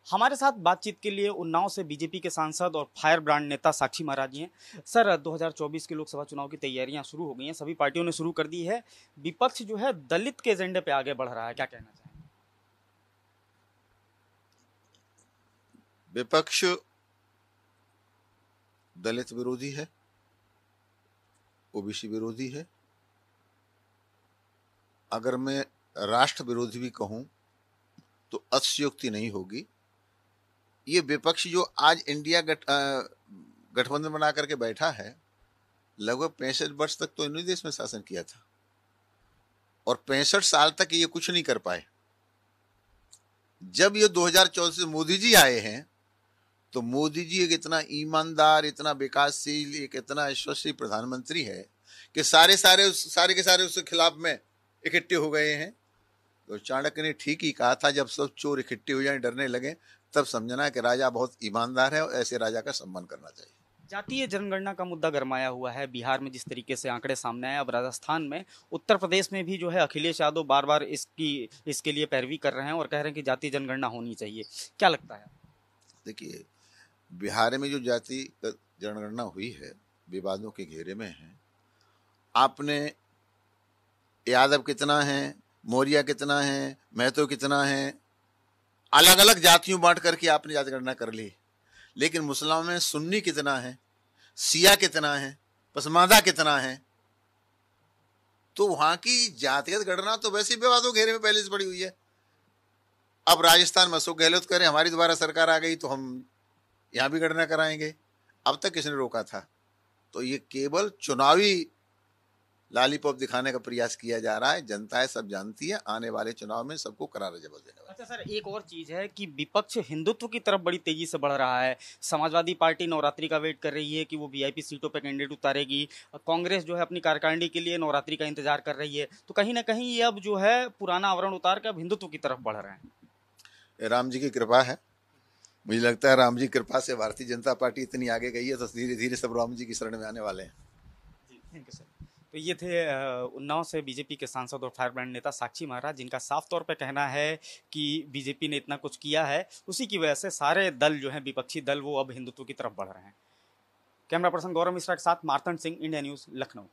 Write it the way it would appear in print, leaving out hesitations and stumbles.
हमारे साथ बातचीत के लिए उन्नाव से बीजेपी के सांसद और फायर ब्रांड नेता साक्षी महाराज जी हैं। सर, 2024 के लोकसभा चुनाव की तैयारियां शुरू हो गई हैं, सभी पार्टियों ने शुरू कर दी है। विपक्ष जो है दलित के एजेंडे पे आगे बढ़ रहा है, क्या कहना चाहेंगे? विपक्ष दलित विरोधी है, ओबीसी विरोधी है। अगर मैं राष्ट्र विरोधी भी कहूं तो अतिशयोक्ति नहीं होगी। ये विपक्ष जो आज इंडिया गठबंधन बना करके बैठा है, लगभग 65 वर्ष तक तो इन्हीं देश में शासन किया था और 65 साल तक ये कुछ नहीं कर पाए। जब ये 2014 से मोदी जी आए हैं तो मोदी जी एक इतना ईमानदार, इतना विकासशील, एक इतना यशस्वी प्रधानमंत्री है कि सारे के सारे उसके खिलाफ में इकट्ठे हो गए हैं। तो चाणक्य ने ठीक ही कहा था, जब सब चोर इकट्ठे हो जाए, डरने लगे, तब समझना कि राजा बहुत ईमानदार है और ऐसे राजा का सम्मान करना चाहिए। जातीय जनगणना का मुद्दा गरमाया हुआ है। बिहार में जिस तरीके से आंकड़े सामने आए, अब राजस्थान में, उत्तर प्रदेश में भी जो है अखिलेश यादव बार बार इसके लिए पैरवी कर रहे हैं और कह रहे हैं कि जातीय जनगणना होनी चाहिए। क्या लगता है? देखिए, बिहार में जो जाति जनगणना हुई है विवादों के घेरे में है। आपने यादव कितना है, मौर्य कितना है, महतो कितना है, अलग अलग जातियों बांट करके आपने जाति गणना कर ली। लेकिन मुसलमान में सुन्नी कितना है, सिया कितना है, पसमानदा कितना है, तो वहां की जातिगत गणना तो वैसे ही विवादों घेरे में पहले से पड़ी हुई है। अब राजस्थान में अशोक गहलोत करें, हमारी दोबारा सरकार आ गई तो हम यहां भी गणना कराएंगे। अब तक किसने रोका था? तो ये केवल चुनावी लॉलीपॉप दिखाने का प्रयास किया जा रहा है। जनता सब जानती है, आने वाले चुनाव में सबको करारा जवाब देने वाला। अच्छा सर, एक और चीज है कि विपक्ष हिंदुत्व की तरफ बड़ी तेजी से बढ़ रहा है। समाजवादी पार्टी नवरात्रि का वेट कर रही है कि वो वीआईपी सीटों पर कैंडिडेट उतारेगी। कांग्रेस जो है अपनी कार्यकारिणी के लिए नवरात्रि का इंतजार कर रही है। तो कहीं ना कहीं ये अब जो है पुराना आवरण उतार के अब हिंदुत्व की तरफ बढ़ रहे हैं। राम जी की कृपा है। मुझे लगता है राम जी की कृपा से भारतीय जनता पार्टी इतनी आगे गई है, तो धीरे धीरे सब राम जी की शरण में आने वाले हैं। जी, थैंक यू सर। तो ये थे उन्नाव से बीजेपी के सांसद और फायर ब्रांड नेता साक्षी महाराज, जिनका साफ तौर पे कहना है कि बीजेपी ने इतना कुछ किया है, उसी की वजह से सारे दल जो हैं, विपक्षी दल, वो अब हिंदुत्व की तरफ बढ़ रहे हैं। कैमरा पर्सन गौरव मिश्रा के साथ मार्तंड सिंह, इंडिया न्यूज़, लखनऊ।